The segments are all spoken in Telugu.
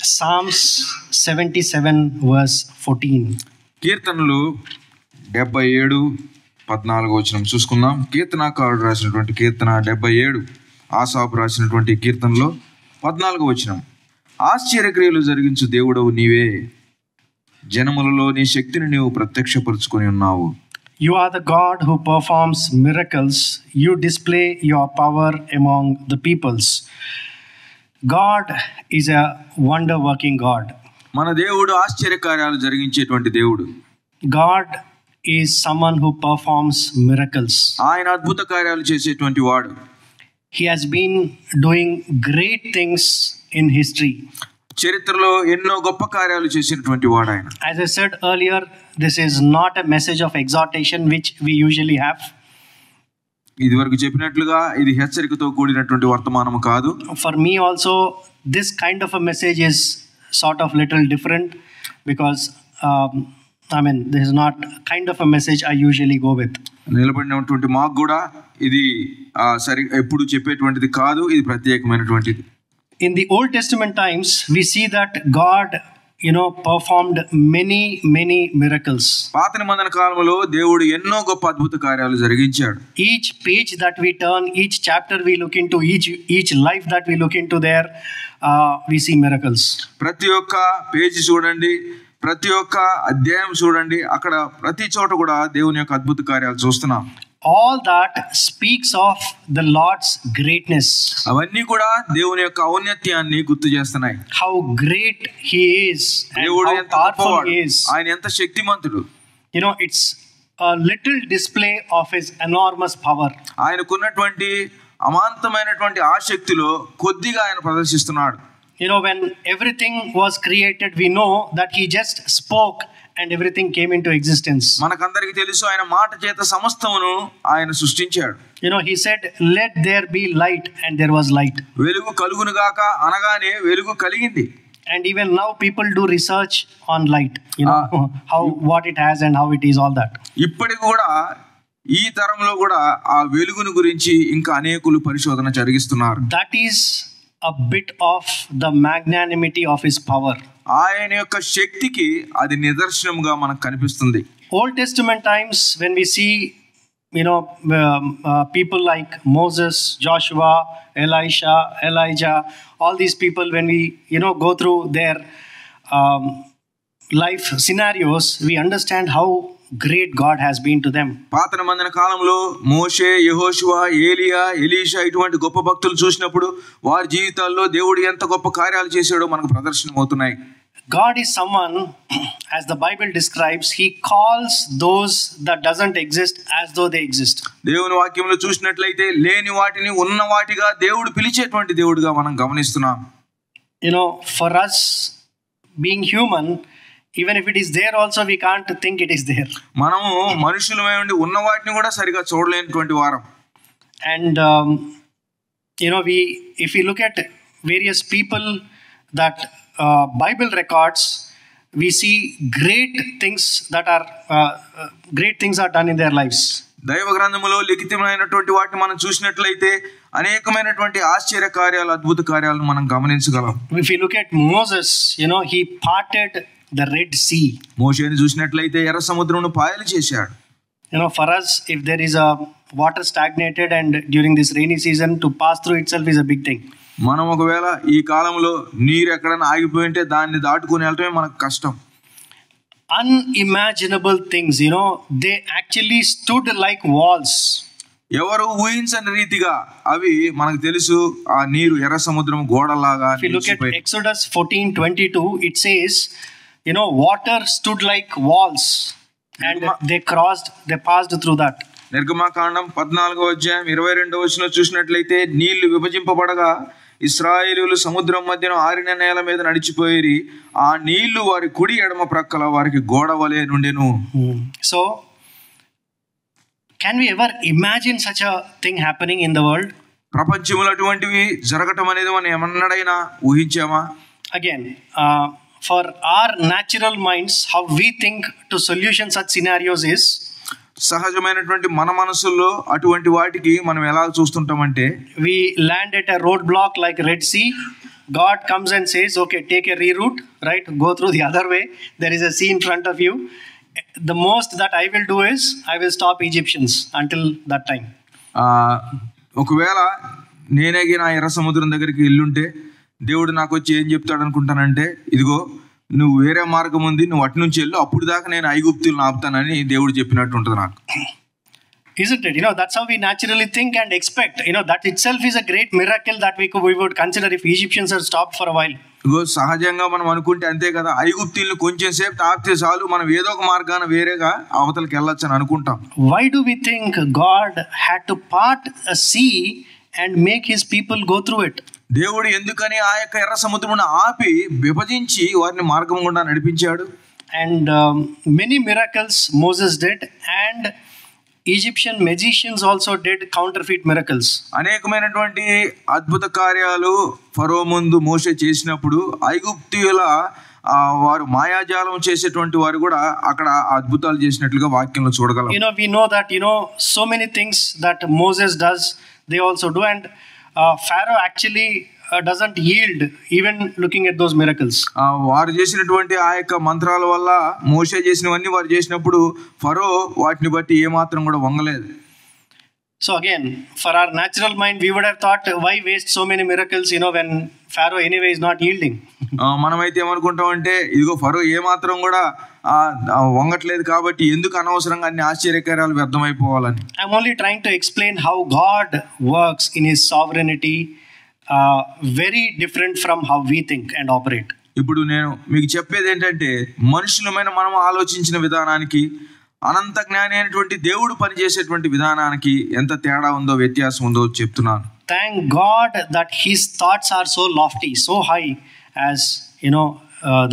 Psalms 77 verse 14. కీర్తనలు 77:14 చూసుకుందాం. కీర్తనాకారుడు రాసినటువంటి కీర్తన 77, ఆసాపు రాసినటువంటి కీర్తనలో 14. ఆశ్చర్యక్రియలు జరిగించు దేవుడవు నీవే, జనములలో నీ శక్తిని నీవు ప్రత్యక్షపరుచుకొని ఉన్నావు. You are the God who performs miracles. You display your power among the peoples. God is a wonder-working God. మన దేవుడు ఆశ్చర్యకార్యాలు జరిగించేటువంటి దేవుడు. God is someone who performs miracles. ఆయన అద్భుత కార్యాలు చేసేటువంటి వాడు. He has been doing great things in history. చరిత్రలో ఎన్నో గొప్ప కార్యాలు చేసినటువంటి వాడు ఆయన. As I said earlier, this is not a message of exhortation which we usually have. ఇదివరకు చెప్పినట్లుగా ఇది హెచ్చరికతో కూడినటువంటి వర్తమానము కాదు. For me also, this kind of a message is sort of little different because this is not kind of a message I usually go with. నిలబడినటువంటి మాకు కూడా ఇది ఎప్పుడు చెప్పేటువంటిది కాదు, ఇది ప్రత్యేకమైనటువంటిది. In the Old Testament times, we see that God, performed many miracles. పాత నిబంధన కాలంలో దేవుడు ఎన్నో గొప్ప అద్భుత కార్యాలు జరిగించాడు. Each page that we turn, each chapter we look into, each life that we look into there, we see miracles. ప్రతి ఒక్క పేజీ చూడండి, ప్రతి ఒక్క అధ్యాయం చూడండి, అక్కడ ప్రతి చోట కూడా దేవుని యొక్క అద్భుత కార్యాలు చూస్తున్నాం. All that speaks of the Lord's greatness. అవన్నీ కూడా దేవుని యొక్క ఔన్నత్యాన్ని గుర్తు చేస్తున్నాయి. How great he is and how powerful he is. ఆయన ఎంత శక్తిమంతుడు. It's a little display of his enormous power. ఆయనకున్నటువంటి అమాంతమైనటువంటి ఆశక్తిలో కొద్దిగా ఆయన ప్రదర్శిస్తున్నాడు. When everything was created, we know that he just spoke and everything came into existence. మనకందరికీ తెలుసు ఆయన మాట చేత సమస్తమును ఆయన సృష్టించాడు. He said, let there be light, and there was light. వెలుగు కలుగును గాక అనగానే వెలుగు కలిగింది. And even now people do research on light, what it has and how it is, all that. ఇప్పటికి కూడా ఈ తరంలో కూడా ఆ వెలుగును గురించి ఇంకా అనేకులు పరిశోధన జరిగిస్తున్నారు. That is a bit of the magnanimity of his power. ఆయన యొక్క శక్తికి అది నిదర్శనంగా మనకు కనిపిస్తుంది. Old Testament times, when we see people like Moses, Joshua, Elisha, Elijah, all these people, when we go through their life scenarios, we understand how great God has been to them. పాత నిబంధన కాలంలో మోషే, యెహోషువ, ఏలియా, ఎలీషా ఇటువంటి గొప్ప భక్తులు చూసినప్పుడు వారి జీవితాల్లో దేవుడు ఎంత గొప్ప కార్యాలు చేశాడో మనకు ప్రదర్శనం అవుతున్నాయి. God is someone, as the Bible describes, he calls those that doesn't exist as though they exist. దేవుని వాక్యంలో చూసినట్లయితే లేని వాటిని ఉన్న వాటిగా దేవుడు పిలిచేటువంటి దేవుడుగా మనం గమనిస్తున్నాం. For us being human, even if it is there also, we can't think it is there. మనము మనుషులమై ఉండి ఉన్న వాటిని కూడా సరిగా చూడలేనటువంటి వారం. And if we look at various people that Bible records, we see great things are done in their lives. దైవ గ్రంథములో లిఖితమైనటువంటి వాటిని మనం చూసినట్లయితే అనేకమైనటువంటి ఆశ్చర్య కార్యాలు, అద్భుత కార్యాలను మనం గమనించగలం. If you look at Moses, he parted the Red Sea. మోషేని చూసినట్లయితే ఎర్ర సముద్రమును పాయలు చేశాడు. For us, if there is a water stagnated and during this rainy season, to pass through itself is a big thing. మనం ఒకవేళ ఈ కాలంలో నీరు ఎక్కడైనా ఆగిపోయి ఉంటే దాన్ని దాటుకుని వెళ్ళటమే మనకు కష్టం. Unimaginable things, they actually stood like walls. ఎవరు ఊహించని రీతిగా అవి మనకు తెలుసు. ఆ నీరు ఎర్ర సముద్రం గోడలాగా. If you look at Exodus 14:22, it says, water stood like walls and they passed through that. నిర్గమకాండం 14:22 చూసినట్లయితే నీళ్లు విభజింపబడగా ఇశ్రాయేలీయులు సముద్రం మధ్యన ఆరిన నేల మీద నడిచిపోయి ఆ నీళ్లు వారి కుడి ఎడమ ప్రక్కల వారికి గోడ వలె నుండెను. So can we ever imagine such a thing happening in the world? ప్రపంచంలో అటువంటివి జరగటం అనేది మనం ఎన్నడైనా ఊహించామా? Again, for our natural minds, how we think to solution such scenarios is, సహజమైనటువంటి మన మనసుల్లో అటువంటి వాటికి మనం ఎలా చూస్తుంటామంటే, we land at a roadblock like Red Sea. God comes and says, okay, take a reroute, right? Go through the other way. There is a sea in front of you. The most that I will do is, I will stop Egyptians until that time. ఒకవేళ నేనేగి నా ఎర్ర సముద్రం దగ్గరికి వెళ్ళుంటే దేవుడు నాకు వచ్చి ఏం చెప్తాడు అనుకుంటానంటే, ఇదిగో నువ్వు వేరే మార్గం ఉంది, నువ్వు అటు నుంచి వెళ్ళు, అప్పుడు దాకా నేను ఐగుప్తులను ఆపుతానని దేవుడు చెప్పినట్టు ఉంటుంది నాకు. Isn't it? That's how we naturally think and expect. That itself is a great miracle that we would consider if Egyptians had stopped for a while. సహజంగా మనం అనుకుంటే అంతే కదా, ఐగుప్తులను కొంచెం సేపు తాపితే చాలు, మనం ఏదో ఒక మార్గాన వేరేగా అవతలకి వెళ్ళొచ్చు అని అనుకుంటాం. Why do we think God had to part a sea and make his people go through it? దేవుడు ఎందుకని ఆ యొక్క ఎర్ర సముద్రమును ఆపి విభజించి వారిని మార్గం గుండా నడిపించాడు? And many miracles Moses did, and Egyptian magicians also did counterfeit miracles. అనేకమైనటువంటి అద్భుత కార్యాలు ఫరో ముందు మోషే చేసినప్పుడు ఐగుప్తీయుల వారు మాయాజాలం చేసేటువంటి వారు కూడా అక్కడ అద్భుతాలు చేసినట్లుగా వాక్యంలో చూడగలం. We know that so many things that Moses does, they also do, and Pharaoh actually doesn't yield even looking at those miracles. వారు చేసినటువంటి ఆ యొక్క మంత్రాల వల్ల మోషే చేసినవన్నీ వారు చేసినప్పుడు ఫరో వాటిని బట్టి ఏమాత్రం కూడా వంగలేదు. So again, for our natural mind, we would have thought, why waste so many miracles when Pharaoh anyway is not yielding? మనమైతే ఏమనుకుంటామంటే, ఇదిగో ఫరో ఏమాత్రం కూడా వంగట్లేదు కాబట్టి ఎందుకు అనవసరంగా అన్ని ఆశ్చర్యకార్యాలు వ్యర్థమైపోవాలని. I'm only trying to explain how God works in his sovereignty, very different from how we think and operate. ఇప్పుడు నేను మీకు చెప్పేది ఏంటంటే, మనుషులమైన మనం ఆలోచించిన విధానానికి అనంత జ్ఞాని అయినటువంటి దేవుడు పనిచేసేటువంటి విధానానికి ఎంత తేడా ఉందో, వ్యత్యాసం ఉందో చెప్తున్నాను. Thank God that his thoughts are so lofty, so high as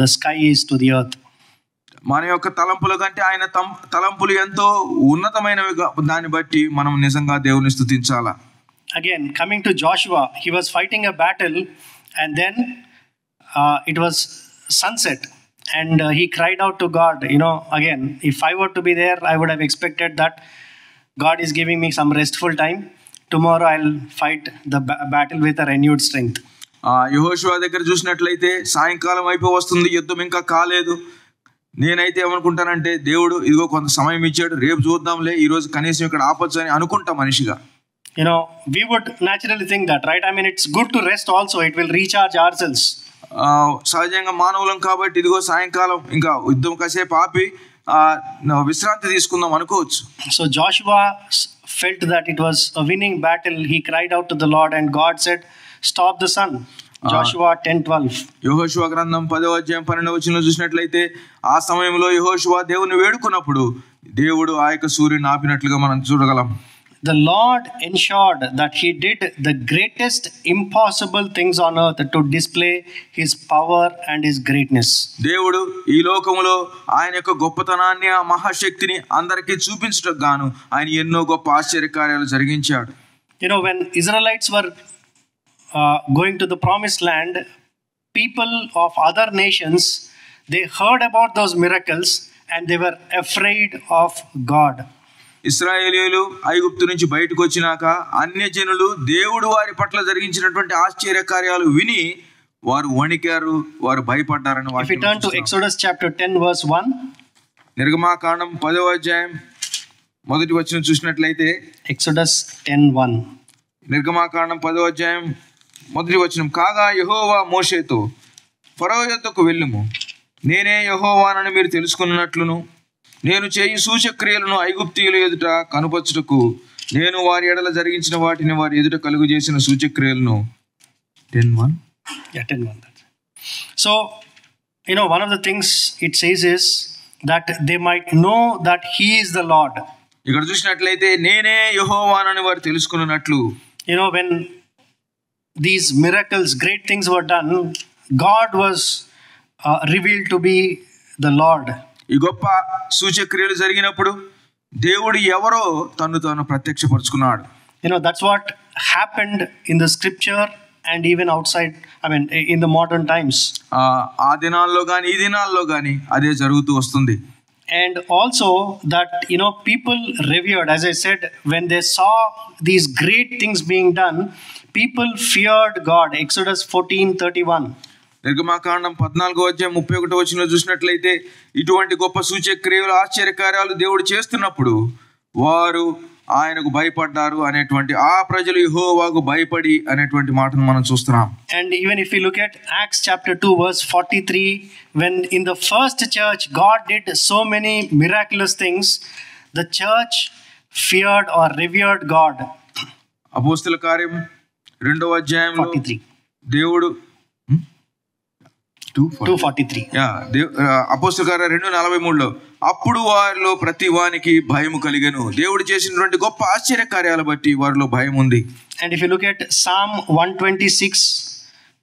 the sky is to the earth. మన యొక్క తలంపుల కంటే ఆయన తలంపులు ఎంతో ఉన్నతమైనవి, దాన్ని బట్టి మనం నిజంగా దేవుని స్తుతించాలా. Again, coming to Joshua, he was fighting a battle, and then it was sunset, and he cried out to God. Again, if I were to be there, I would have expected that God is giving me some restful time. Tomorrow I'll fight the battle with a renewed strength. యెహోషువ దగ్గర చూసినట్లయితే సాయంకాలం అయిపోయి వస్తుంది, యుద్ధం ఇంకా కాలేదు. నేనైతే ఏమనుకుంటానంటే, దేవుడు ఇదిగో కొంత సమయం ఇచ్చాడు, రేపు చూద్దాంలే, ఈ రోజు కనీసం ఇక్కడ ఆపొచ్చు అని అనుకుంటా మనిషిగా. We would naturally think that, right? I mean, it's good to rest also. It will recharge ourselves. సహజంగా మానవులం కాబట్టి ఇదిగో సాయంకాలం ఇంకా యుద్ధం కాసేపు ఆపి విశ్రాంతి తీసుకుందాం అనుకోవచ్చు. So Joshua felt that it was a winning battle. He cried out to the Lord, and God said, stop the sun. Joshua 10:12. యెహోషువ గ్రంథం 10వ అధ్యాయం 12వ వచనంలో చూసినట్లయితే, ఆ సమయంలో యెహోషువ దేవుని వేడుకున్నప్పుడు దేవుడు ఆ యొక్క సూర్యుని ఆపినట్లుగా మనం చూడగలం. The Lord ensured that he did the greatest impossible things on earth to display his power and his greatness. దేవుడు ఈ లోకములో ఆయన యొక్క గొప్పతనాన్ని, ఆ మహాశక్తిని అందరికీ చూపించడానికి గాను ఆయన ఎన్నో గొప్ప ఆశ్చర్యకార్యాలు జరిగించాడు. When Israelites were going to the promised land, people of other nations, they heard about those miracles and they were afraid of God. ఇశ్రాయేలీయులు ఐగుప్తు నుంచి బయటకు వచ్చినాక అన్యజనులు దేవుడు వారి పట్ల జరిగించినటువంటి ఆశ్చర్య కార్యాలు విని వారు వణికారు, వారు భయపడ్డారని వాక్యం. If we turn to Exodus chapter 10 verse 1, నిర్గమాకాండం 10వ అధ్యాయం మొదటి వచనం చూసినట్లయితే, Exodus 10:1, నిర్గమాకాండం 10వ అధ్యాయం మొదటి వచనం, కాగా యెహోవా మోషేతో, ఫరో యొద్దకు వెళ్ళుము, నేనే యెహోవానని మీరు తెలుసుకున్నట్లును నేను చేయు సూచక్రియలను ఐగుప్తీయుల ఎదుట కనుపరచుటకు నేను వారి ఎడల జరిగించిన వాటిని వారి ఎదుట కలుగు చేసిన సూచక్రియలను. 10:1. Yeah, 10:1. So, one of the things it says is that they might know that he is the Lord. ఇక్కడ చూసినట్లయితే నేనే యెహోవానని వారు తెలుసుకున్నట్లు. When these miracles, great things were done, God was revealed to be the Lord. ఈ గొప్ప సూచక్రియలు జరిగినప్పుడు దేవుడు ఎవరో తను తాను ప్రత్యక్షపరుచుకున్నాడు. That's what happened in the scripture and even outside, in the modern times. ఆ దినాల్లో గాని ఈ దినాల్లో గాని అదే జరుగుతూ వస్తుంది. And also that people revered, as I said, when they saw these great things being done, people feared God. Exodus 14:31. నిర్గమాకాండం 14:31 చూసినట్లయితే ఇటువంటి గొప్ప సూచక క్రియలు ఆశ్చర్యకార్యాలు దేవుడు చేస్తున్నప్పుడు వారు ఆయనకు భయపడ్డారు అనేటువంటి ఆ ప్రజలు యెహోవాకు భయపడి అనేటువంటి మాటను మనం చూస్తున్నాం. And even if we look at Acts chapter 2 verse 43, when in the first church God did so many miraculous things, the church feared or revered God. అపోస్తల కార్యం 2వ అధ్యాయంలో 43. దేవుడు 2:43. అపోస్తల కార్యం 2:43లో అప్పుడు వారిలో ప్రతి వానికి భయము కలిగెను. దేవుడు చేసినటువంటి గొప్ప ఆశ్చర్య కార్యాల బట్టి వారిలో భయం ఉంది. And if you look at Psalm 126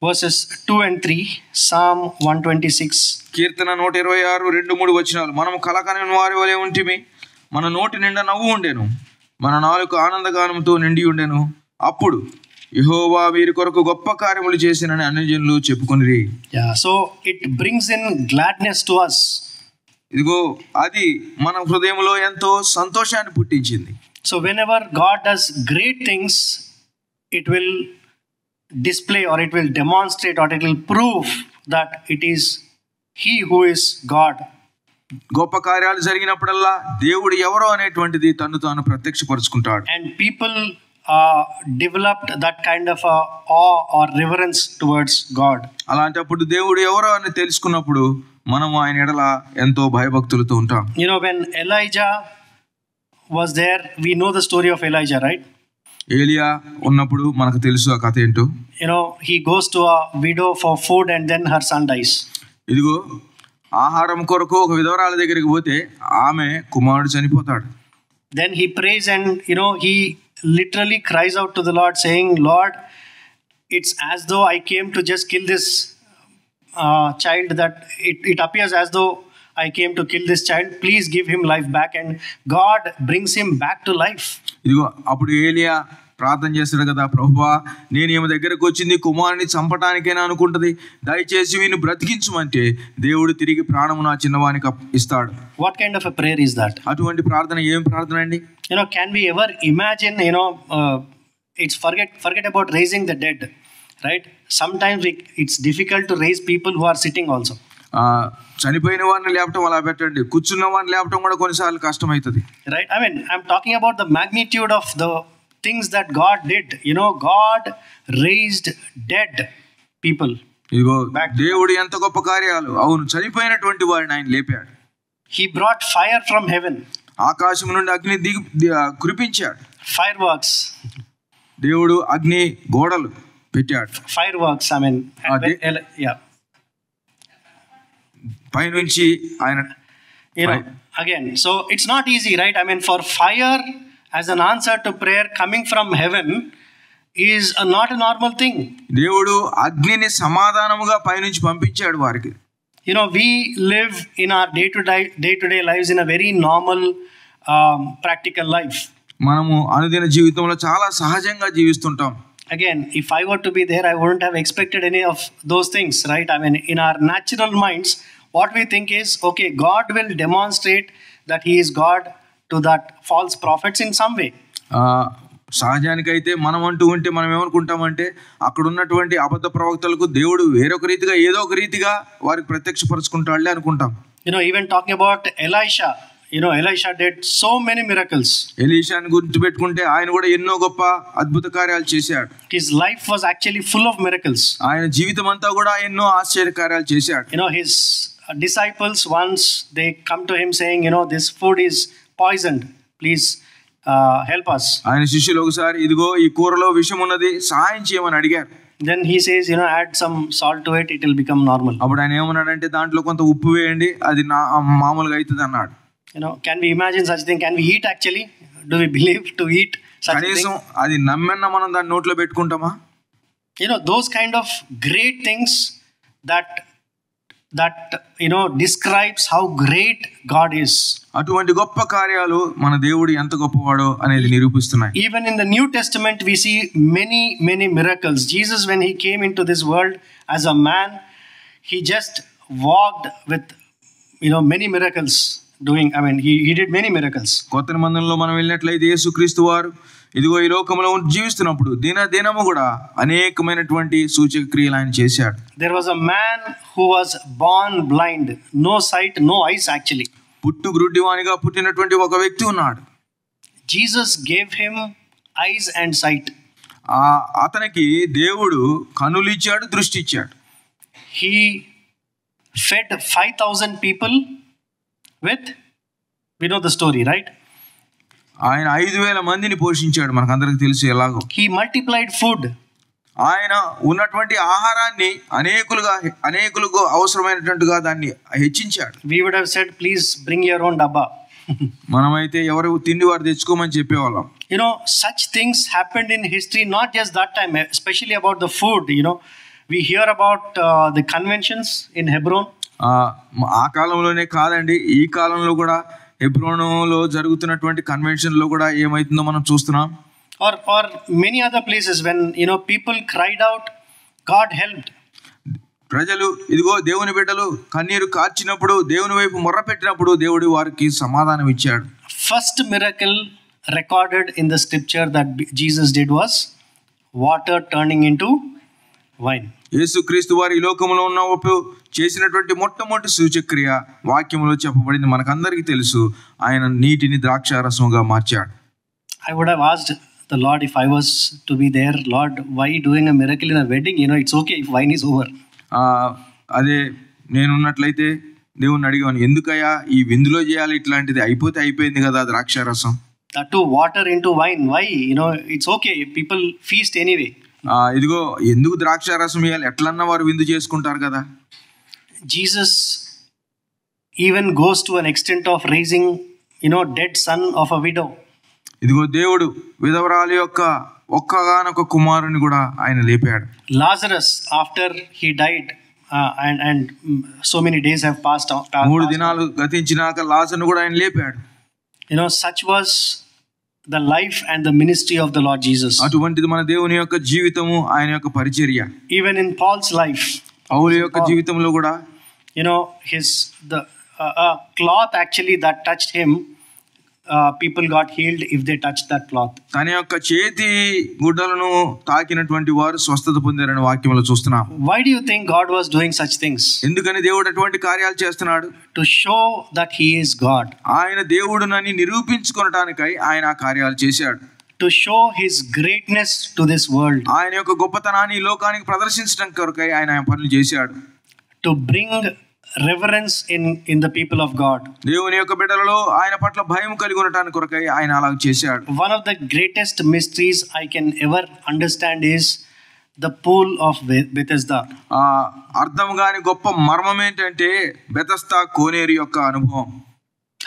verses 2 and 3, Psalm 126. కీర్తన 126 2-3 వచనాలు. మనము కలకని వారి వలె ఉంటిమి, మన నోటి నిండా నవ్వు ఉండెను, మన నాలుక ఆనందగానంతో నిండి ఉండెను. అప్పుడు యెహోవా వీరి కొరకు గొప్ప కార్యములు చేసినని అన్యజనులు చెప్పుకొనిరి. So it brings in gladness to us. ఇదిగో అది మన హృదయంలో ఎంతో సంతోషాన్ని పుట్టించింది. So whenever God does great things, it will display or it will demonstrate or it will prove that it is He who is God. గొప్ప కార్యాలు జరిగినప్పుడల్లా దేవుడు ఎవరో అనేటువంటిది తను తాను ప్రత్యక్షపరుచుకుంటాడు. And people developed that kind of awe or reverence towards God. అలాంటప్పుడు దేవుడు ఎవరో అని తెలుసుకున్నప్పుడు మనం ఆయన ఎడల ఎంతో భయభక్తులతో ఉంటాం. You know, when Elijah was there, we know the story of Elijah, right? ఏలియా ఉన్నప్పుడు మనకు తెలుసు ఆ కథ ఏంటో. You know, he goes to a widow for food and then her son dies. ఇదిగో ఆహారం కొరకు ఒక విధవరాల దగ్గరికి పోతే ఆమె కుమారుడు చనిపోతాడు. Then he prays and he literally cries out to the Lord saying, Lord, it's as though I came to just kill this child, that it appears as though I came to kill this child. Please give him life back. And God brings him back to life. ఇదిగో అప్పుడు ఏలియా ప్రార్థన చేస్తాడు కదా, ప్రభువా నేను ఈమె దగ్గరకు వచ్చింది కుమారుని చంపటానికేనా అనుకుంటది, దయచేసి వీని బ్రతికించమంటే దేవుడు తిరిగి ప్రాణము నా చిన్నవానికి ఇస్తాడు. What kind of a prayer is that? అటువంటి ప్రార్థన ఏం ప్రార్థన అండి? Can we ever imagine, it's forget about raising the dead, right? Sometimes it's difficult to raise people who are sitting also. చనిపోయిన వారిని లేపటం అలా పెట్టండి, కూర్చున్న వారిని లేపటం కూడా కొన్నిసార్లు కష్టమవుతుంది, right? I mean, I'm talking about the magnitude of the things that God did. God raised dead people. ఇదిగో దేవుడు ఎంత గొప్ప కార్యాలు, అవును చనిపోయినటువంటి వారిని ఆయన లేపాడు. He brought fire from heaven. ఆకాశం నుండి అగ్ని కురిపించాడు. Fireworks. దేవుడు అగ్ని గోడలు పెట్టాడు. Fireworks, I mean, yeah. పైనుంచి ఆయన again, so it's not easy, right? I mean, for fire as an answer to prayer coming from heaven is not a normal thing. దేవుడు అగ్నిని సమాధానముగా పైనుంచి పంపించాడు వారికి. We live in our day-to-day lives in a very normal practical life. మనము అనుదిన జీవితంలో చాలా సహజంగా జీవిస్తుంటాం. Again, if I were to be there, I wouldn't have expected any of those things, right? I mean, in our natural minds, what we think is, okay, God will demonstrate that He is God to that false prophets in some way. సహజానికైతే మనం అంటూ ఉంటే మనం ఏమనుకుంటామంటే అక్కడ ఉన్నటువంటి అబద్ధ ప్రవక్తలకు దేవుడు వేరొక రీతిగా ఏదో ఒక రీతిగా వారికి ప్రత్యక్షపరుచుకుంటాడులే అనుకుంటాం. Even talking about Elisha, Elisha did so many miracles. ఎలీషాని గురించి పెట్టుకుంటే ఆయన కూడా ఎన్నో గొప్ప అద్భుత కార్యాలు చేశాడు. His life was actually full of miracles. ఆయన జీవితం అంతా కూడా ఎన్నో ఆశ్చర్య కార్యాలు చేశాడు. His disciples, once they come to him saying, this food is poisoned, please help us. ఆయన శిష్యులు ఒకసారి ఇదిగో ఈ కూరలో విషం ఉన్నది, సహాయం చేయమని అడిగారు. Then he says, add some salt to it, it will become normal. అప్పుడు ఆయన ఏమన్నాడంటే దాంట్లో కొంత ఉప్పు వేయండి, అది మామూలుగా అవుతుంది అన్నాడు. Can we imagine such thing? Can we eat actually? Do we believe to eat such thing? కనీసం అది నమ్మెన్న మనం దాన్ని నోట్లో పెట్టుకుంటామా? Those kind of great things that describes how great God is. అటువంటి గొప్ప కార్యాలు మన దేవుడు ఎంత గొప్పవాడో అనేది నిరూపిస్తున్నాయి. Even in the New Testament we see many miracles. Jesus, when he came into this world as a man, he just walked with many miracles. doing, I mean, he did many miracles. కొత్త నిబంధనలో మనం వెళ్ళినట్లయితే యేసుక్రీస్తు వారు ఇదిగో ఈ లోకంలో జీవిస్తున్నప్పుడు దినము కూడా అనేకమైనటువంటి సూచక క్రియలు ఆయన చేశాడు. There was a man who was born blind, no sight, no eyes actually. పుట్టు గుడ్డివానిగా పుట్టినటువంటి ఒక వ్యక్తి ఉన్నాడు. Jesus gave him eyes and sight. అతనికి దేవుడు కనులు ఇచ్చాడు, దృష్టి ఇచ్చాడు. He fed 5,000 people with, we know the story, right? ఆయన 5,000 మందిని పోషించాడు, మనకందరికి తెలుసు ఎలాగో. He multiplied food. ఆయన ఉన్నటువంటి ఆహారాన్ని అనేకులుగా అవసరమైనట్టుగా దాన్ని హెచ్చించాడు. We would have said, please bring your own dabba. మనమైతే ఎవరు తిండి వారు తెచ్చుకోమని చెప్పేవాళ్ళం. You know, such things happened in history, not just that time, especially about the food. You know, we hear about the conventions in Hebron. ఆ కాలంలోనే కాదండి, ఈ కాలంలో కూడా హెబ్రోనులో జరుగుతున్నటువంటి కన్వెన్షన్ లో కూడా ఏమైతుందో మనం చూస్తున్నాం. Or many other places when, you know, people cried out, God helped. ప్రజలు ఇదిగో దేవుని బిడ్డలు కన్నీరు కార్చినప్పుడు, దేవుని వైపు మొర్ర పెట్టినప్పుడు దేవుడు వారికి సమాధానం ఇచ్చాడు. First miracle recorded in the scripture that Jesus did was water turning into wine. యేసుక్రీస్తు వారు ఈ లోకంలో ఉన్నప్పుడు చేసినటువంటి మొట్టమొదటి సూచక్రియ వాక్యంలో చెప్పబడింది, మనకందరికీ తెలుసు. ఆయన నీటిని ద్రాక్షారసముగా మార్చాడు. I would have asked the Lord if I was to be there, Lord, why doing a miracle in a wedding? You know, it's okay if wine is over. అదే నేనున్నట్లయితే దేవుణ్ణి అడిగాను, ఎందుకయ్యా ఈ విందులో చేయాలి, ఇట్లాంటిది అయిపోతే అయిపోయింది కదా ద్రాక్షారసం. That too water into wine, why? You know, it's okay, people feast anyway. ఇదిగో ఎందుకు ద్రాక్షారసం ఇవ్వాలి, ఎట్లన్నా వారు విందు చేసుకుంటారు కదా. Jesus even goes to an extent of raising, you know, dead son of a widow. ఇదిగో దేవుడు విధవరాలి యొక్క ఒక్కగానొక కుమారుని కూడా ఆయన లేపాడు. Lazarus, after he died and so many days have passed. 3 దినాలు గతించినాక లాజరును కూడా ఆయన లేపాడు. You know, such was the life and the ministry of the Lord Jesus. అటువంటిది మన దేవుని యొక్క జీవితము, ఆయన యొక్క పరిచర్య. Even in Paul's life, పౌలు యొక్క జీవితంలో కూడా, you know, the cloth actually that touched him, people got healed if they touched that cloth. తన యొక్క చేతి గుడ్డలను తాకినటువంటి వారు స్వస్థత పొందారని వాక్యంలో చూస్తున్నాం. Why do you think God was doing such things? ఎందుకని దేవుడు అటువంటి కార్యాలు చేస్తున్నాడు? To show that he is God. ఆయన దేవుడునని నిరూపించుకొనటానికై ఆయన ఆ కార్యాలు చేశాడు. To show his greatness to this world. ఆయన యొక్క గొప్పతనాన్ని ఈ లోకానికి ప్రదర్శించడం కొరకై ఆయన పనులు చేశాడు. To bring reverence in the people of God. దేవుని యొక్క బిడ్డలలో ఆయన పట్ల భయం కలిగి ఉండటానికి కొరకై ఆయన అలా చేశాడు. One of the greatest mysteries I can ever understand is the pool of Bethesda. అర్థం కాని గొప్ప మర్మం ఏంటంటే బెతెస్దా కోనేరు యొక్క అనుభవం.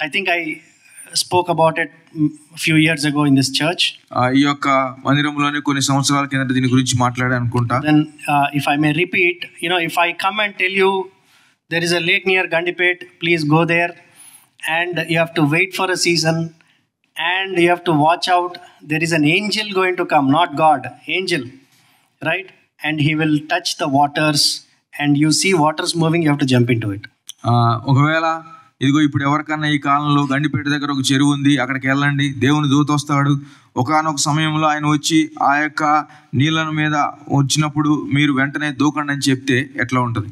I think I spoke about it a few years ago in this church. ఈ యొక్క మందిరంలోనే కొన్ని సంవత్సరాల కిందట దీని గురించి మాట్లాడాను అనుకుంటా. Then if I may repeat, you know, if I come and tell you there is a lake near Gandipet, please go there, and you have to wait for a season, and you have to watch out. There is an angel going to come, not God, angel, right? And he will touch the waters, and you see waters moving, you have to jump into it. ఒకవేళ ఇదిగో ఇప్పుడు ఎవరికన్నా ఈ కాలంలో గండిపేట దగ్గర ఒక చెరువు ఉంది, అక్కడికి వెళ్ళండి, దేవుని దూత వస్తాడు, ఒకానొక సమయంలో ఆయన వచ్చి ఆ యొక్క నీళ్ళ మీద వచ్చినప్పుడు మీరు వెంటనే దూకండి అని చెప్తే ఎట్లా ఉంటుంది?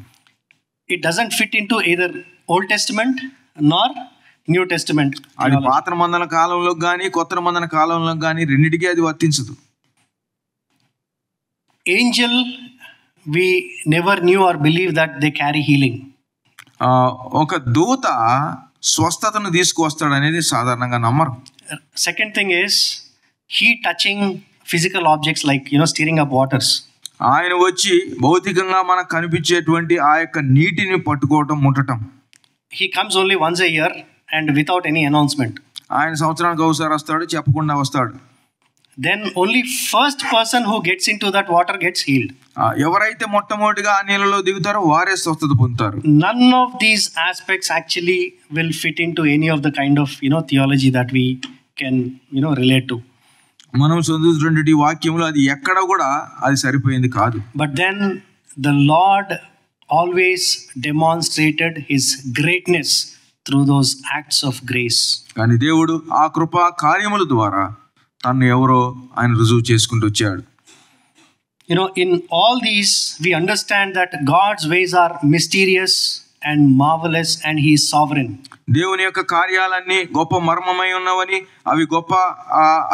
It doesn't fit into either Old Testament nor New Testament. అది పాత నిబంధన కాలంలో కానీ కొత్త నిబంధన కాలంలో కానీ రెండిటికి అది వర్తించదు. Angel, we never knew or believed that they carry healing. ఒక దూత స్వస్థతను తీసుకువస్తాడు అనేది సాధారణంగా నమ్మరు. Second thing is he touching physical objects like, you know, stirring up waters. ఆయన వచ్చి భౌతికంగా మనకు కనిపించేటువంటి ఆ యొక్క నీటిని పట్టుకోవటం, ముట్టడం. He comes only once a year and without any announcement. ఆయన సంవత్సరానికి ఒకసారి వస్తాడు, చెప్పకుండా వస్తాడు. Then only first person who gets into that water gets healed. ఎవరైతే మొట్టమొదటిగా ఆ నీళ్ళలో దిగుతారో వారే స్వస్థత పొందుతారు. None of these aspects actually will fit into any of the kind of, you know, theology that we can, you know, relate to. మనం చదువుతున్నటువంటి వాక్యంలో అది ఎక్కడ కూడా అది సరిపోయింది కాదు. But then the Lord always demonstrated his greatness through those acts of grace. కానీ దేవుడు ఆ కృపా కార్యముల ద్వారా తను ఎవరో ఆయన రుజువు చేసుకుంటూ వచ్చాడు. You know, in all these, we understand that God's ways are mysterious and marvelous, and He is sovereign. దేవుని యొక్క కార్యాలన్నీ గొప్ప మర్మమై ఉన్నవని, అవి గొప్ప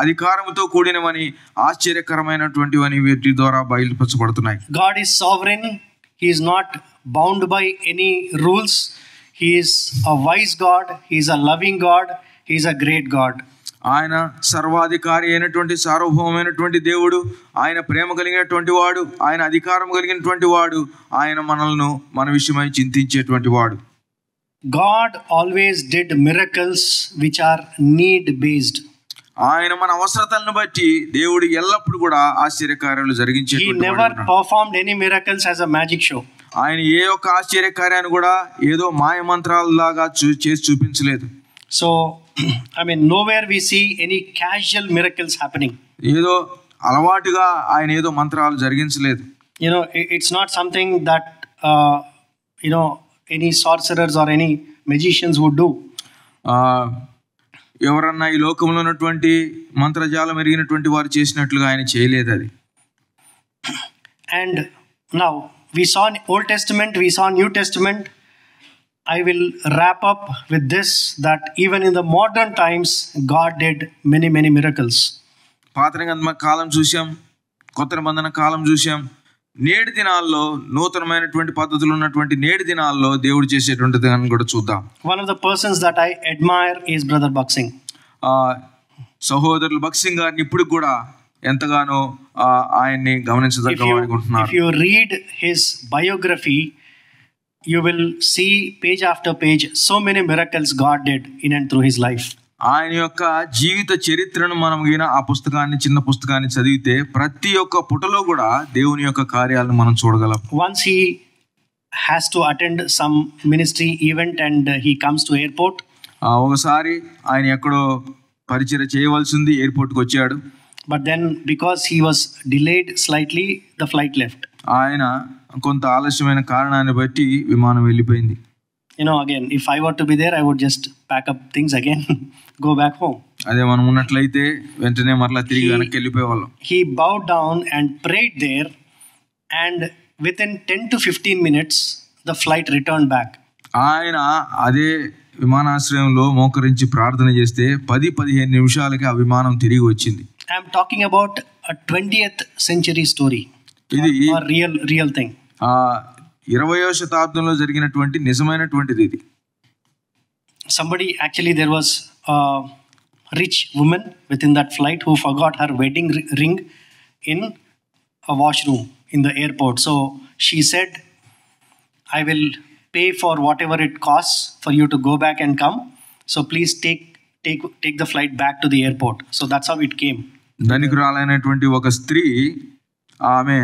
అధికారంతో కూడినవని, ఆశ్చర్యకరమైనటువంటివని వీటి ద్వారా బయలుపరచబడుతున్నాయి. God is sovereign. He is not bound by any rules. He is a wise God. He is a loving God. He is a great God. ఆయన సర్వాధికారి అయినటువంటి సార్వభౌమైనటువంటి దేవుడు, ఆయన ప్రేమ కలిగినటువంటి వాడు, ఆయన అధికారం కలిగినటువంటి వాడు, ఆయన మనల్ని మన విషయమై చింతించేటువంటి వాడు. God always did miracles which are need based. ఆయన మన అవసరతలను బట్టి దేవుడు ఎల్లప్పుడూ కూడా ఆశ్చర్యకార్యాలు జరిగించేటువంటి వాడు. He never performed any miracles as a magic show. ఆయన ఏ ఒక్క ఆశ్చర్యకార్యాన్ని కూడా ఏదో మాయ మంత్రాలలాగా చేసి చూపించలేదు. So I mean, nowhere we see any casual miracles happening. ఏదో అలవాటుగా ఆయన ఏదో మంత్రాలు జరిగించలేదు. You know, it's not something that you know, any sorcerers or any magicians would do. ఎవరన్నా ఈ లోకంలో ఉన్నటువంటి మంత్రజాలం ఎరిగినటువంటి వారు చేసినట్లుగా ఆయన చేయలేదు అది. And now we saw in Old Testament, we saw New Testament. I will wrap up with this, that even in the modern times God did many miracles. పాత నిబంధన కాలం చూసాం, కొత్త నిబంధన కాలం చూసాం. నేటి దినాల్లో నూతనమైనటువంటి పద్ధతులు ఉన్నటువంటి నేటి దినాల్లో దేవుడు చేసేటువంటి దాన్ని కూడా చూద్దాం. One of the persons that I admire is Brother Buxing. సహోదరులు బక్సింగ్ గారిని ఇప్పుడు కూడా ఎంతగానో ఆయన్ని గమనించదగ్గనుకుంటున్నారు. If you read his biography, you will see page after page so many miracles God did in and through his life. ఆయన యొక్క జీవిత చరిత్రను మనం ఆ పుస్తకాన్ని, చిన్న పుస్తకాన్ని చదివితే ప్రతి ఒక్క పుటలో కూడా దేవుని యొక్క కార్యాలను మనం చూడగలం. Once he has to attend some ministry event and he comes to airport. ఒకసారి ఆయన ఎక్కడో పరిచర్య చేయవలసింది, ఎయిర్పోర్ట్కి వచ్చాడు. But then because he was delayed slightly, the flight left. ఆయన కొంత ఆలస్యమైన కారణాన్ని బట్టి విమానం వెళ్ళిపోయింది. You know, again, if I were to be there, I would just pack up things again, go back home. అదే మనం ఉన్నట్లయితే వెంటనే మరలా తిరిగి వెనక్కి వెళ్ళిపోయేవాళ్ళం. He bowed down and prayed there, and within 10 to 15 minutes, the flight returned back. ఆయన అదే విమానాశ్రయంలో మోకరించి ప్రార్థన చేస్తే 10-15 నిమిషాలకి ఆ విమానం తిరిగి వచ్చింది. I am talking about a 20th century story. ఇది real thing. 20వ శతాబ్దంలో జరిగినటువంటి నిజమైనటువంటిది ఇది. Somebody, actually there was a rich woman within that flight who forgot her wedding ring in a washroom in the airport. So she said, I will pay for whatever it costs for you to go back and come. So please take the flight back to the airport. So that's how it came. ధనికురాలైనటువంటి ఒక స్త్రీ, ఆమె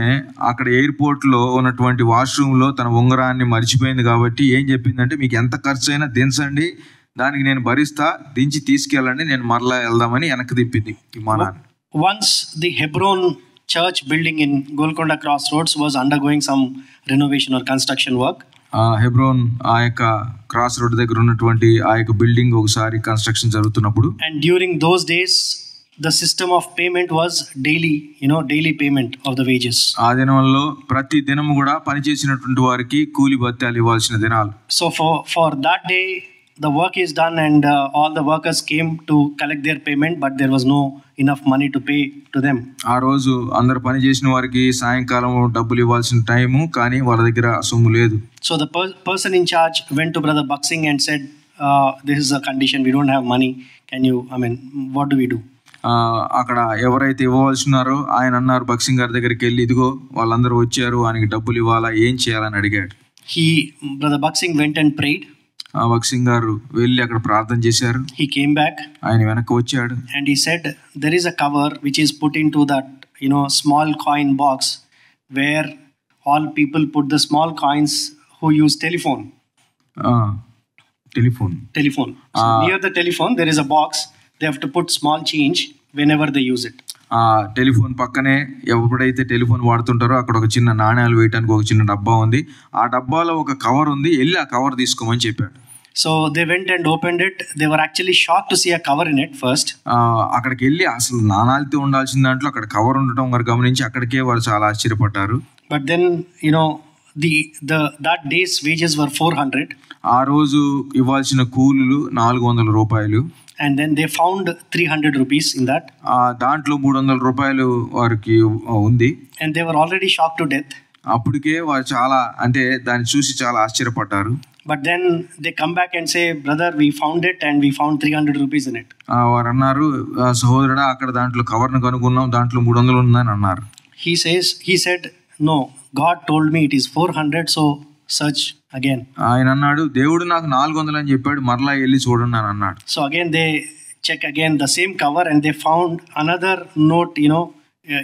అక్కడ ఎయిర్పోర్ట్లో ఉన్నటువంటి వాష్రూమ్లో తన ఉంగరాన్ని మర్చిపోయింది. కాబట్టి ఏం చెప్పిందంటే, మీకు ఎంత ఖర్చు అయినా దించండి, దానికి నేను భరిస్తా, దించి తీసుకెళ్ళండి, నేను మరలా వెళ్దామని వెనక్కి తిప్పింది విమానాన్ని. Once the Hebron church building in Golconda Crossroads was undergoing some renovation or construction work. Hebron ఆ యొక్క క్రాస్ రోడ్ దగ్గర ఉన్నటువంటి ఆ యొక్క బిల్డింగ్ ఒకసారి కన్స్ట్రక్షన్ జరుగుతున్నప్పుడు, and during those days the system of payment was daily payment of the wages. ఆ దినంలో ప్రతి దినము కూడా పని చేసినటువంటి వారికి కూలి భత్యాలు ఇవ్వాల్సిన దినాలు. So for that day the work is done, and all the workers came to collect their payment, but there was no enough money to pay to them. ఆ రోజు అందరు పని చేసిన వారికి సాయంకాలం డబ్బులు ఇవ్వాల్సిన టైము, కానీ వాళ్ళ దగ్గర సొమ్ము లేదు. So the person in charge went to Brother Buxing and said, this is a condition, we don't have money, what do we do? అక్కడ ఎవరైతే ఇవ్వవలసినారో ఆయన అన్నారు, బక్సింగ్ గారి దగ్గరికి వెళ్ళి, ఇదిగో వాళ్ళందరూ వచ్చారు, ఆయనకి డబ్బులు ఇవ్వాలా, ఏం చేయాలని అడిగాడు. Brother Buxing went and prayed. బక్సింగ్ గారు వెళ్ళి అక్కడ ప్రార్థన చేశారు. He came back. ఆయన వెనక్కి వచ్చాడు. And he said, there is a cover which is put into that small coin box where all people put the small coins who use telephone. Telephone. So near the telephone there is a box. They have to put small change whenever they use it. Telephone పక్కనే ఎప్పుడైతే టెలిఫోన్ వాడుతుంటారో అక్కడ ఒక చిన్న నాణ్యాలు వేయడానికి ఒక చిన్న డబ్బా ఉంది. ఆ డబ్బాలో ఒక కవర్ ఉంది, వెళ్ళి ఆ కవర్ తీసుకోమని చెప్పాడు. So they went and opened it. They were actually shocked to see a cover in it first. అక్కడికి వెళ్ళి అసలు నాణాలతో ఉండాల్సిన దాంట్లో అక్కడ కవర్ ఉండటం వారు గమనించి అక్కడికే వారు చాలా ఆశ్చర్యపడ్డారు. But then that day's wages were 400. ఆ రోజు ఇవ్వాల్సిన కూలీలు 400 రూపాయలు. And then they found 300 rupees in that. దాంట్లో 300 రూపాయలు వారికి ఉంది. And they were already shocked to death. అప్పటికే వారు చాలా అంటే దాన్ని చూసి చాలా ఆశ్చర్యపడ్డారు. But then they come back and say, brother, we found it and we found 300 rupees in it. వారు అన్నారు, సహోదరుడా అక్కడ దాంట్లో కవర్ను కనుగొన్నాం, దాంట్లో 300 ఉందని అన్నారు. He said, no, God told me it is 400, so search again. ఆయన అన్నాడు, దేవుడు నాకు 400 అని చెప్పాడు, మరలా వెళ్ళి చూడండి అని అన్నాడు. So again they check again the same cover and they found another note,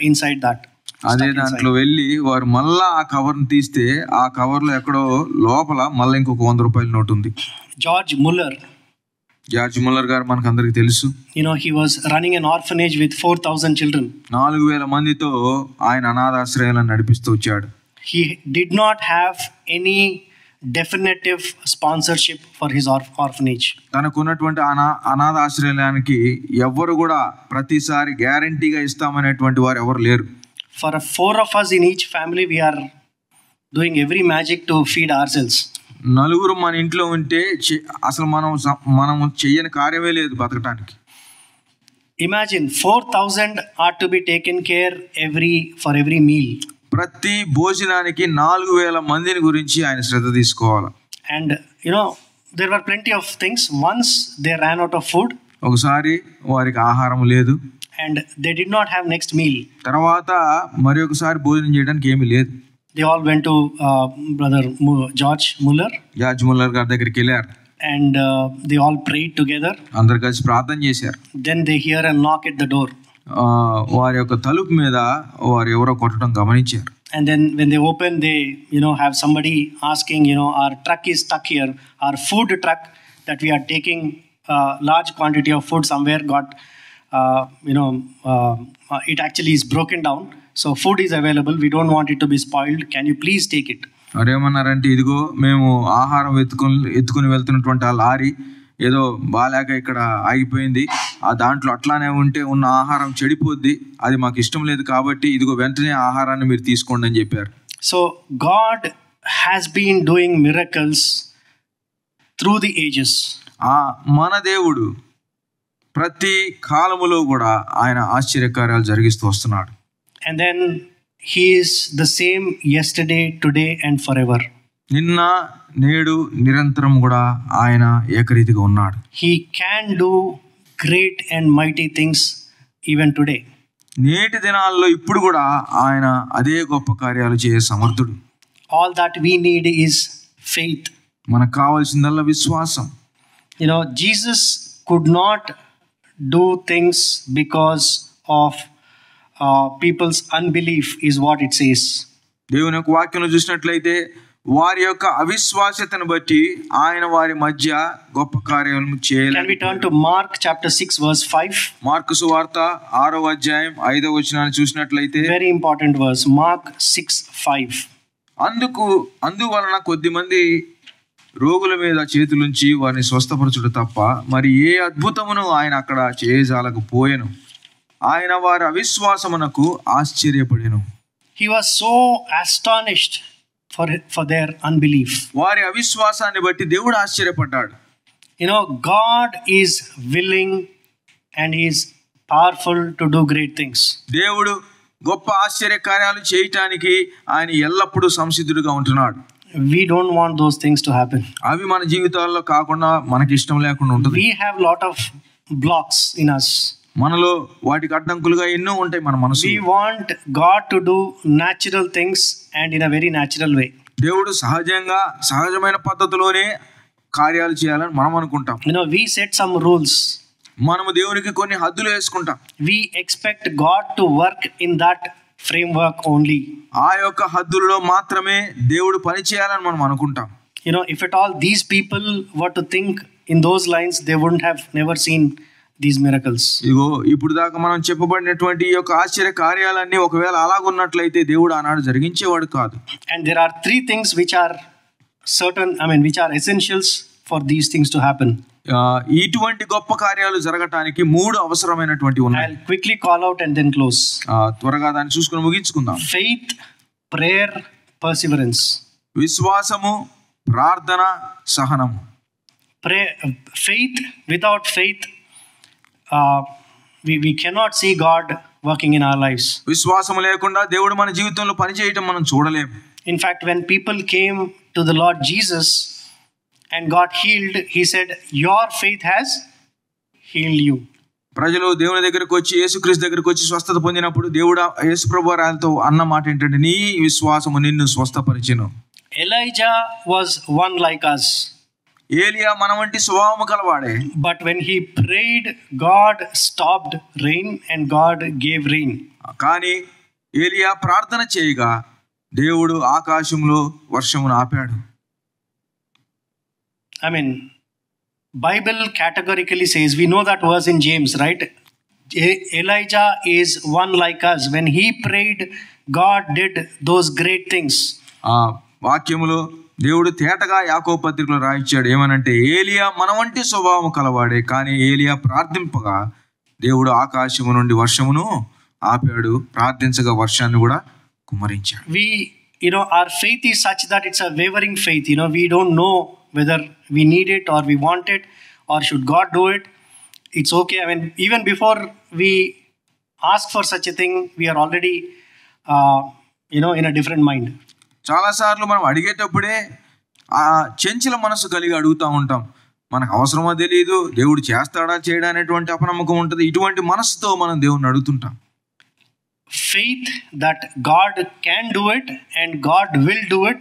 inside that. అదే దాంట్లో వెళ్ళి వారు మళ్ళా ఆ కవర్ని తీస్తే ఆ కవర్లో ఎక్కడో లోపల మళ్ళీ ఇంకొక 100 రూపాయల నోట్ ఉంది. జార్జ్ ముల్లర్ గారు మనకు అందరికి తెలుసు. He was running an orphanage with 4,000 children. 4,000 మందితో ఆయన అనాథాశ్రయాలను నడిపిస్తూ వచ్చాడు. He did not have any definitive sponsorship for his orphanage. తనకున్నటువంటి అనాథాశ్రయానికి ఎవ్వరు కూడా ప్రతిసారి గ్యారంటీగా ఇస్తామనేటువంటి వారు ఎవరు లేరు. For 4 of us in each family, we are doing every magic to feed ourselves. నలుగురు మన ఇంట్లో ఉంటే అసలు మనం చెయ్యని కార్యమే లేదు బతకడానికి. Imagine 4,000 are to be taken care for every meal. ప్రతి భోజనానికి 4,000 మందిని గురించి ఆయన శ్రద్ధ తీసుకోవాలి. And there were plenty of things. Once they ran out of food. ఒకసారి వారికి ఆహారం లేదు. And they did not have next meal. తర్వాత మరి ఒకసారి భోజనం చేయడానికి ఏమీ లేదు. They all went to brother George Muller గారి దగ్గరికి వెళ్ళారు. And they all prayed together. అందరు కలిసి ప్రార్థన చేశారు. Then they hear a knock at the door. వారి యొక్క తలుపు మీద వారు ఎవరో కొట్టడం గమనించారు. And then when they open, they have somebody asking, our truck is stuck here, our food truck that we are taking large quantity of food somewhere got it actually is broken down, so food is available, we don't want it to be spoiled, can you please take it. అరేమన్నారంటే, ఇదిగో మేము ఆహారం ఎత్తుకుని వెళ్తున్నటువంటి ఆ లారీ ఏదో బాలేక ఇక్కడ ఆగిపోయింది, ఆ దాంట్లో అట్లానే ఉంటే ఉన్న ఆహారం చెడిపోద్ది, అది మాకు ఇష్టం లేదు కాబట్టి ఇదిగో వెంటనే ఆహారాన్ని మీరు తీసుకోండి అని చెప్పారు. So God has been doing miracles through the ages. మన దేవుడు ప్రతి కాలములో కూడా ఆయన ఆశ్చర్యకార్యాలు జరిగిస్తూ వస్తున్నాడు. And then he is the same yesterday, today and forever. నిన్న నేడు నిరంతరం కూడా ఆయన ఏకరీతిగా ఉన్నాడు. He can do great and mighty things even today. నేటి దినాల్లో ఇప్పుడు కూడా ఆయన అదే గొప్ప కార్యాలు చేసే సమర్థుడు. All that we need is faith. మనకు కావాల్సిందల్లా విశ్వాసం. Jesus could not do things because of people's unbelief is what it says. దేవుని యొక్క వాక్యంలో చూసినట్లయితే వారి యొక్క అవిశ్వాసతను బట్టి ఆయన వారి మధ్య గొప్ప కార్యాలను చేయలేదు. Can we turn to Mark chapter 6 verse 5? Mark సువార్త 6వ అధ్యాయం 5వ వచనాన్ని చూసినట్లయితే, very important verse, Mark 6:5. అందువలన కొద్దిమంది రోగుల మీద చేతులుంచి వారిని స్వస్థపరచుట తప్ప మరి ఏ అద్భుతమును ఆయన అక్కడ చేయజాలకపోయెను. ఆయన వారి అవిశ్వాసమునకు ఆశ్చర్యపడెను. He was so astonished for their unbelief. వారి అవిశ్వాసాన్ని బట్టి దేవుడు ఆశ్చర్యపడ్డాడు. God is willing and he is powerful to do great things. దేవుడు గొప్ప ఆశ్చర్య కార్యాలు చేయటానికి ఆయన ఎల్లప్పుడూ సంసిద్ధుడుగా ఉంటున్నాడు. We don't want those things to happen. అవి మన జీవితాల్లో కాకుండా మనకి ఇష్టం లేకుండా ఉంటుంది. We have lot of blocks in us. మనలో వాటికి అడ్డంకులుగా ఎన్నో ఉంటాయి మన మనసు. We want God to do natural things and in a very natural way. దేవుడు సహజమైన పద్ధతిలోనే కార్యాలు చేయాలని మనం అనుకుంటాం. We set some rules. మనము దేవునికి కొన్ని హద్దులు వేసుకుంటాం. We expect God to work in that framework only. ఆ యొక్క హద్దులలో మాత్రమే దేవుడు పని చేయాలని మనం అనుకుంటాం. If at all these people were to think in those lines, they wouldn't have never seen these miracles. ఇప్పుడు దాకా మనం చెప్పబడినటువంటి ఈ యొక్క ఆశ్చర్య కార్యాలన్నీ ఒకవేళ అలాగున్నట్లయితే దేవుడు ఆనాడు జరిగించేవాడు కాదు. And there are 3 things which are certain, which are essentials for these things to happen. ఇటువంటి గొప్ప కార్యాలు జరగటానికి 3 అవసరమైనటువంటి ఉన్నాయి. I'll quickly call out and then close. త్వరగా దాన్ని చూసుకొని ముగించుకుందాం. Faith, prayer, perseverance. విశ్వాసము, ప్రార్థన, సహనము. Faith, without faith, we cannot see God working in our lives. విశ్వాసము లేకుండా దేవుడు మన జీవితంలో పని చేయటం మనం చూడలేం. In fact, when people came to the Lord Jesus and got healed, he said, your faith has healed you. ప్రజలు దేవుని దగ్గరికి వచ్చి, యేసుక్రీస్తు దగ్గరికి వచ్చి స్వస్థత పొందినప్పుడు దేవుడు యేసుప్రభు వారితో అన్న మాట ఏంటంటే, నీ విశ్వాసము నిన్ను స్వస్థపరిచెను. Elijah was one like us. ఏలియా మన వంటి స్వభావము కలవాడే. But when he prayed, God stopped rain and God gave rain. కానీ ఏలియా ప్రార్థన చేయగా దేవుడు ఆకాశంలో వర్షమును ఆపాడు. I mean, Bible categorically says, we know that verse in James, right? Elijah is one like us. When he prayed, God did those great things. వాక్యములో దేవుడు తేటగా యాకోబు పత్రికలో రాయించాడు. ఏమనంటే, ఏలియా మన వంటి స్వభావం కలవాడే, కానీ ఏలియా ప్రార్థింపగా దేవుడు ఆకాశము నుండి వర్షమును ఆపాడు, ప్రార్థించగా వర్షాన్ని కూడా కుమ్మరించాడు. Our faith is such that it's a wavering faith. We don't know whether we need it or we want it or should God do it. It's okay. I mean, even before we ask for such a thing, we are already in a different mind. చాలాసార్లు మనం అడిగేటప్పుడే ఆ చెంచల మనసు కలిగి అడుగుతూ ఉంటాం. మనకు అవసరమో తెలియదు, దేవుడు చేస్తాడా చేయడా అనేటువంటి అపనమ్మకం ఉంటుంది. ఇటువంటి మనసుతో మనం దేవుడిని అడుగుతుంటాం. Faith that God can do it and God will do it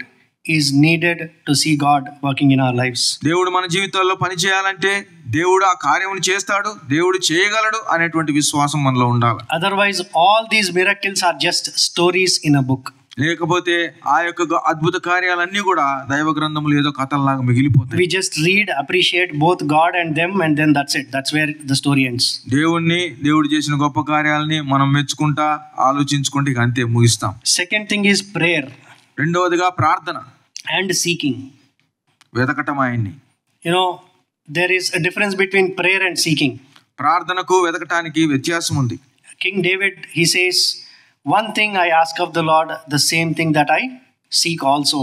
is needed to see God working in our lives. దేవుడు మన జీవితాల్లో పని చేయాలంటే దేవుడు ఆ కార్యమును చేస్తాడు, దేవుడు చేయగలడు అనేటువంటి విశ్వాసం మనలో ఉండాలి. Otherwise all these miracles are just stories in a book. లేకపోతే ఆ యొక్క అద్భుత కార్యాలన్నీ కూడా దైవ గ్రంథములు ఏదో కథల్లాగా మిగిలిపోతాయి. We just read, appreciate both God and them, and then that's it. That's where the story ends. దేవుడు చేసిన గొప్ప కార్యాలని మనం మెచ్చుకుంటా ఆలోచించుకుంటే ఇక అంతే ముగిస్తాం. Second thing is prayer. రెండవదిగా ప్రార్థన and seeking. వెతకటం ఆయన్ని. There is a difference between prayer and seeking. ప్రార్థనకు వెతకటానికి వ్యత్యాసం ఉంది. King David, he says, one thing I ask of the Lord, the same thing that I seek also.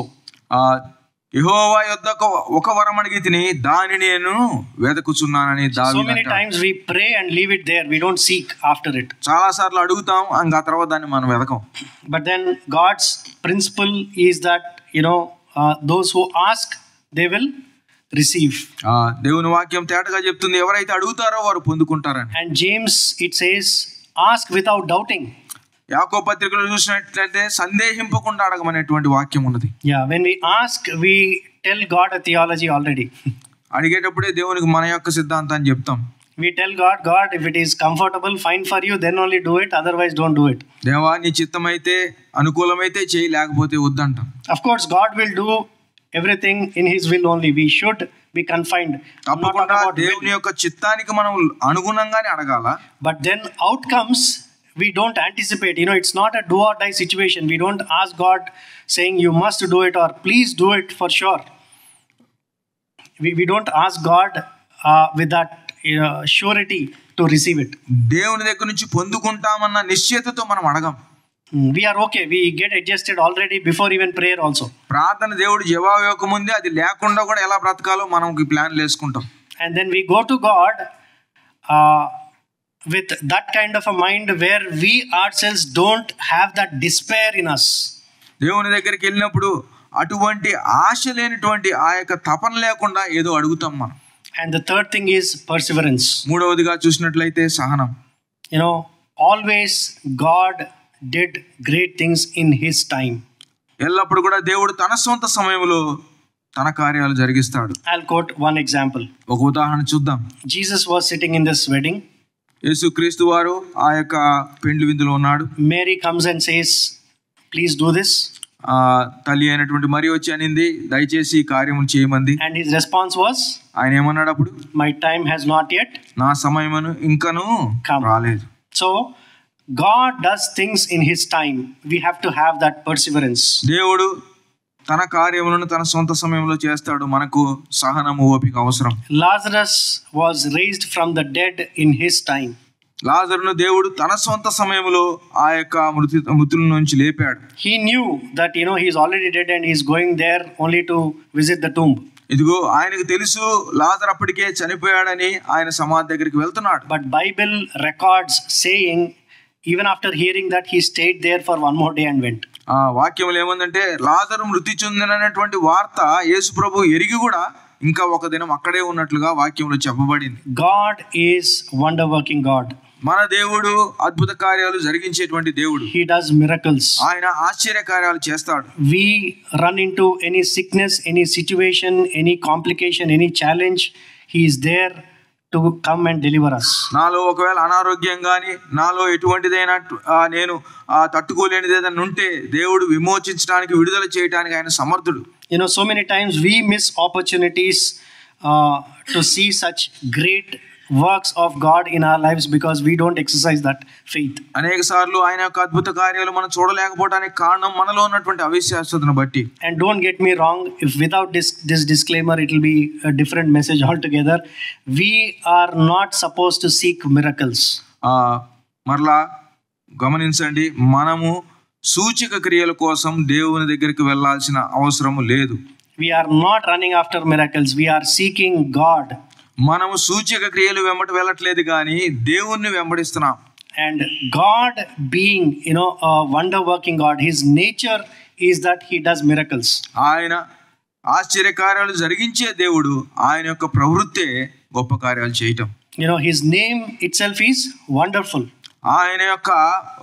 యెహోవా యొద్దకు ఒక వరం అడిగితిని, దానిని నేను వెతకుచున్నానని దావీదు. So many times we pray and leave it there, we don't seek after it. చాలా సార్లు అడుగుతాం, ఇంకా తర్వాత దాన్ని మనం వెతకం. But then God's principle is that those who ask, they will receive. దేవుని వాక్యం తేటగా చెప్తుంది, ఎవరైతే అడుగుతారో వారు పొందుకుంటారని. And James, it says, ask without doubting. యాకోబు పత్రికలో చూసినట్లయితే సందేహింపకుండా అడగమనేటువంటి వాక్యం ఉన్నది. When we ask, we tell God a theology already. అడిగేటప్పుడే దేవునికి మన యొక్క సిద్ధాంతాన్ని చెప్తాం. We tell God, if it is comfortable, fine for you, then only do it, otherwise don't do it. దేవా నీ చిత్తమైతే అనుకూలమైతే చేయి, లేకపోతే వద్దంటాం. Of course God will do everything in his will only. We should be confined. తప్పకుండా దేవుని యొక్క చిత్తానికి మనం అనుగుణంగానే అడగాల. But then outcomes we don't anticipate. It's not a do or die situation. We don't ask God saying you must do it or please do it for sure. We don't ask God with that surety to receive it. దేవుని దగ్గర నుంచి పొందుకుంటామన్న నిశ్చయతతో మనం అడగం. We are okay. We get adjusted already before even prayer also. ప్రార్థన దేవుడు జవాబు ఇవ్వకముందే అది లేకుండా కూడా ఎలా బ్రతకాలో మనం ప్లాన్ వేసుకుంటాం. And then we go to God with that kind of a mind where we ourselves don't have that despair in us. దేవుని దగ్గరికి వెళ్ళినప్పుడు అటువంటి ఆశ లేనటువంటి ఆ యొక్క తపన లేకుండా ఏదో అడుగుతాం మనం. And the third thing is perseverance. మూడవదిగా చూసినట్లయితే సహనం. Always God did great things in his time. ఎల్లప్పుడు కూడా దేవుడు తన సొంత సమయంలో తన కార్యాలు జరిగిస్తాడు. I'll quote one example. ఒక ఉదాహరణ చూద్దాం. Jesus was sitting in this wedding. యేసుక్రీస్తు వారు ఆ యొక్క పెండ్లి విందులో ఉన్నాడు. Mary comes and says, please do this. తల్లి అయినటువంటి మరి వచ్చి అనింది, దయచేసి ఈ కార్యమును చేయమంది. And his response was, ఆయన ఏమన్నాడు అప్పుడు? my time has not yet, నా సమయమును ఇంకను రాలేదు. So God does things in his time. We have to have that perseverance. దేవుడు తన కార్యములను తన సొంత సమయంలో చేస్తాడు. మనకు సహనము, ఓపిక అవసరం. Lazarus was raised from the dead in his time. లాజరును దేవుడు తన సొంత సమయంలో ఆ యొక్క మృతుల నుంచి లేపాడు. He knew that he is already dead and he is going there only to visit the tomb. ఇదిగో ఆయనకు తెలుసు లాజరు అప్పటికే చనిపోయాడని, ఆయన సమాధి దగ్గరికి వెళ్తున్నాడు. But Bible records saying even after hearing that he stayed there for one more day and went. ఆ వాక్యంలో ఏమందంటే లాజరు మృతి చెందినటువంటి వార్త యేసు ప్రభు ఎరిగి కూడా ఇంకా ఒక దినం అక్కడే ఉన్నట్లుగా వాక్యంలో చెప్పబడింది. God is wonder working God. మన దేవుడు అద్భుత కార్యాలు జరిగించేటువంటి దేవుడు. He does miracles. ఆయన ఆశ్చర్య కార్యాలు చేస్తాడు. We run into any sickness, any situation, any complication, any challenge, he is there to come and deliver us. నాలో ఒకవేళ అనారోగ్యం గాని, నాలో ఎటువంటిదైనా నేను తట్టుకోలేనిది ఏదైనా ఉంటే దేవుడు విమోచించడానికి, విడుదల చేయడానికి ఆయన సమర్థుడు. So many times we miss opportunities to see such great works of God in our lives because we don't exercise that faith. అనేక సార్లు ఆయన యొక్క అద్భుత కార్యాలు మనం చూడలేకపోవడానికి కారణం మనలో ఉన్నటువంటి అవిశ్వాసతను బట్టి. And don't get me wrong, if without this disclaimer it will be a different message altogether. We are not supposed to seek miracles. మరలా గమనించండి, మనము సూచక క్రియల కోసం దేవుని దగ్గరికి వెళ్ళాల్సిన అవసరం లేదు. We are not running after miracles, we are seeking God. మనము సూచక క్రియలు వెంబడి వెళ్ళట్లేదు కానీ దేవుణ్ణి వెంబడిస్తున్నాం. And God being a wonder working God, his nature is that he does miracles. ఆయన ఆశ్చర్య కార్యాలు జరిగించే దేవుడు, ఆయన యొక్క ప్రవృత్తే గొప్ప కార్యాలు చేయటం. His name itself is wonderful. ఆయన యొక్క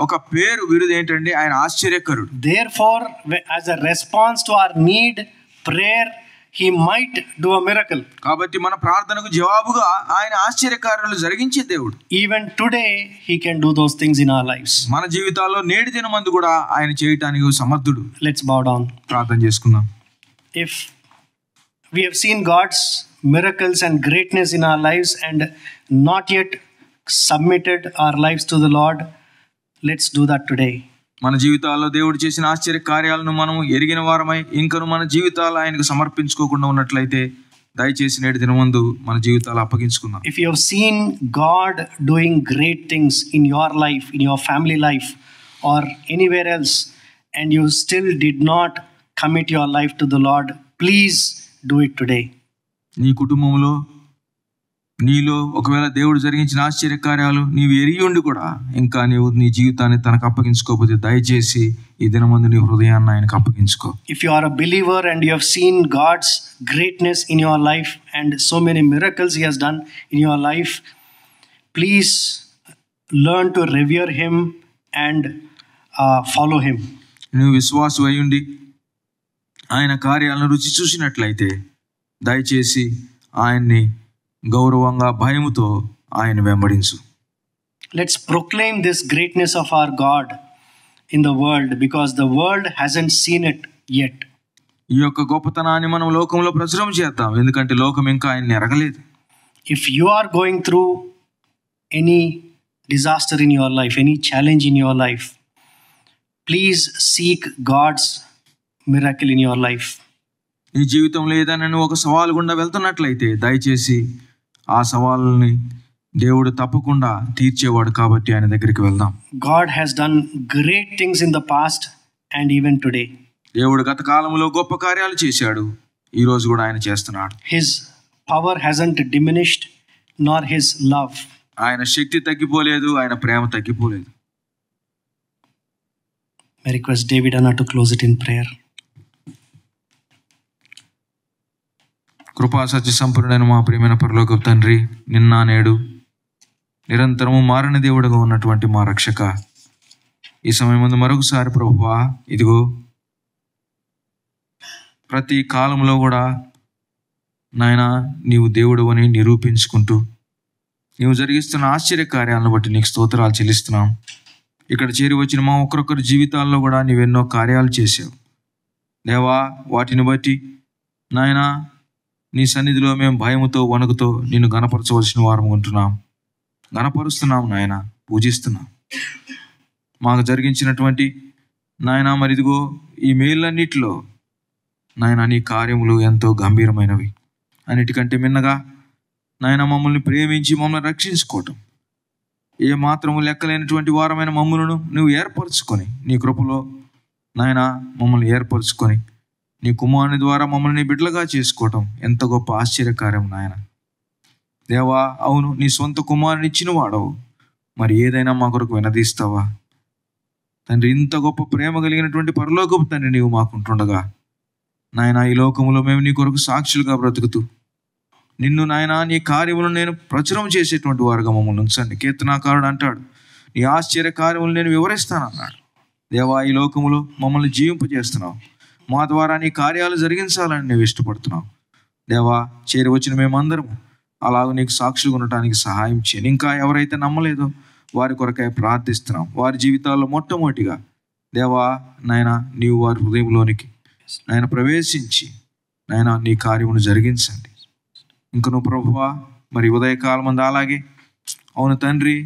ఒక పేరు విరుదు ఏంటంటే ఆయన ఆశ్చర్యకరుడు. Therefore, as a response to our need, prayer, he might do a miracle. కాబట్టి మన ప్రార్థనకు జవాబుగా ఆయన ఆశ్చర్యకార్యాలు జరిగించే దేవుడు. Even today he can do those things in our lives. మన జీవితాల్లో నేటి దినమందు కూడా ఆయన చేయటానికి సమర్థుడు. Let's bow down. ప్రార్థన చేసుకుందాం. If we have seen God's miracles and greatness in our lives and not yet submitted our lives to the Lord, let's do that today. మన జీవితాల్లో దేవుడు చేసిన ఆశ్చర్య కార్యాలను మనం ఎరిగిన వారమై ఇంకను మన జీవితాలు ఆయనకు సమర్పించుకోకుండా ఉన్నట్లయితే దయచేసి నేటి దినమందు మన జీవితాలు అప్పగించుకుందాం. If you have seen God doing great things in your life, in your family life or anywhere else, and you still did not commit your life to the Lord, please do it today. నీ కుటుంబంలో నీలో ఒకవేళ దేవుడు జరిగించిన ఆశ్చర్య కార్యాలు నీవు ఎరిగి ఉండి కూడా ఇంకా నీవు నీ జీవితాన్ని తనకు అప్పగించుకోకపోతే దయచేసి ఈ దినమందు నీ హృదయాన్ని ఆయనకు అప్పగించుకో. If you are a believer and you have seen God's greatness in your life and so many miracles he has done in your life, please learn to revere him and follow him. నువ్వు విశ్వాసం అయి ఉండి ఆయన కార్యాలను రుచి చూసినట్లయితే దయచేసి ఆయన్ని గౌరవంగా భయముతో ఆయన వెంబడించు. Let's proclaim this greatness of our God in the world because the world hasn't seen it yet. ఈ యొక్క గొప్పతనాన్ని మనం లోకంలో ప్రచురం చేద్దాం, ఎందుకంటే లోకం ఇంకా ఆయన్ని ఎరగలేదు. If you are going through any disaster in your life, any challenge in your life, please seek God's miracle in your life. నీ జీవితంలో ఏదైనా నువ్వు ఒక సవాలు గుండా వెళ్తున్నట్లయితే దయచేసి ఆ సవాళ్ళని దేవుడు తప్పకుండా తీర్చేవాడు కాబట్టి ఆయన దగ్గరికి వెళ్దాం. God has done great things in the past and even today. దేవుడు గత కాలంలో గొప్ప కార్యాలు చేశాడు, ఈ రోజు కూడా ఆయన చేస్తున్నాడు. His power hasn't diminished nor his love. ఆయన శక్తి తగ్గిపోలేదు, ఆయన ప్రేమ తగ్గిపోలేదు. I request David Anna to close it in prayer. కృపా సత్య సంపూర్ణమైన మా ప్రియమైన పరలోకపు తండ్రి, నిన్న నేడు నిరంతరము మారని దేవుడుగా ఉన్నటువంటి మా రక్షక, ఈ సమయం ముందు మరొకసారి ప్రభువా, ఇదిగో ప్రతి కాలంలో కూడా నాయన నీవు దేవుడు అని నిరూపించుకుంటూ నీవు జరిగిస్తున్న ఆశ్చర్య కార్యాలను బట్టి నీకు స్తోత్రాలు చెల్లిస్తున్నాం. ఇక్కడ చేరి వచ్చిన మా ఒక్కొక్కరి జీవితాల్లో కూడా నీవెన్నో కార్యాలు చేసావు దేవా. వాటిని బట్టి నాయన నీ సన్నిధిలో మేము భయముతో వణుకుతో నిన్ను గణపరచవలసిన వారం ఉంటున్నాం, గణపరుస్తున్నాం నాయన, పూజిస్తున్నాం. మాకు జరిగించినటువంటి నాయన మరి ఇదిగో ఈ మేళ్ళన్నిటిలో నాయన నీ కార్యములు ఎంతో గంభీరమైనవి. అన్నిటికంటే మిన్నగా నాయన మమ్మల్ని ప్రేమించి మమ్మల్ని రక్షించుకోవటం, ఏ మాత్రము లెక్కలేనటువంటి వారమైన మమ్మలను నువ్వు ఏర్పరచుకొని నీ కృపలో నాయన మమ్మల్ని ఏర్పరచుకొని నీ కుమారుని ద్వారా మమ్మల్ని బిడ్డలుగా చేసుకోవటం ఎంత గొప్ప ఆశ్చర్యకార్యం నాయన. దేవా, అవును, నీ సొంత కుమారుని ఇచ్చిన వాడవు, మరి ఏదైనా మా కొరకు వినదీస్తావా తండ్రి? ఇంత గొప్ప ప్రేమ కలిగినటువంటి పరలోకపు తండ్రి నీవు మాకుంటుండగా నాయన ఈ లోకములో మేము నీ కొరకు సాక్షులుగా బ్రతుకుతూ నిన్ను నాయన నీ కార్యములను నేను ప్రచురం చేసేటువంటి వారుగా మమ్మల్ని ఉంచండి. కీర్తనాకారుడు అంటాడు, నీ ఆశ్చర్య కార్యములు నేను వివరిస్తానన్నాడు. దేవా, ఈ లోకములో మమ్మల్ని జీవింపజేస్తున్నావు, మా ద్వారా నీ కార్యాలు జరిగించాలని నువ్వు ఇష్టపడుతున్నావు. దేవా, చేరి వచ్చిన మేమందరము అలాగ నీకు సాక్షులుగా ఉండటానికి సహాయం చేయండి. ఇంకా ఎవరైతే నమ్మలేదో వారి కొరకై ప్రార్థిస్తున్నాం. వారి జీవితాల్లో మొట్టమొదటిగా దేవా నాయన నీవు వారి హృదయంలోనికి నాయన ప్రవేశించి నాయన నీ కార్యమును జరిగించండి. ఇంక నువ్వు ప్రభువా మరి ఉదయకాలం మంది అలాగే అవును తండ్రి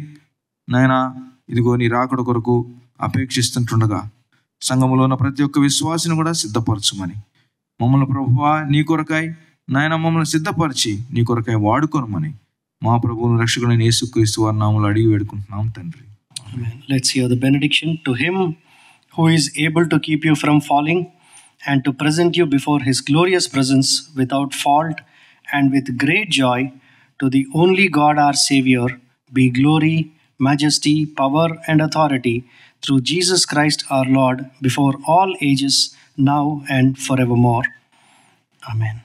నాయన ఇదిగో నీ రాకడ కొరకు అపేక్షిస్తుంటుండగా సంఘములో ఉన్న ప్రతి ఒక్క విశ్వాసిని కూడా సిద్ధపరచుమని మమ్మల్ని ప్రభువా నీ కొరకై నాయన మమ్మల్ని సిద్ధపరిచి నీ కొరకై వాడుకోనమని మా ప్రభువును రక్షకుడైన యేసుక్రీస్తు వారి నామములో అడిగి వేడుకుంటున్నాం తండ్రి. Let's hear the benediction. To him who is able to keep you from falling and to present you before his glorious presence without fault and with great joy, to the only God our Savior, be glory, majesty, power and authority through Jesus Christ our Lord, before all ages, now and forevermore. Amen.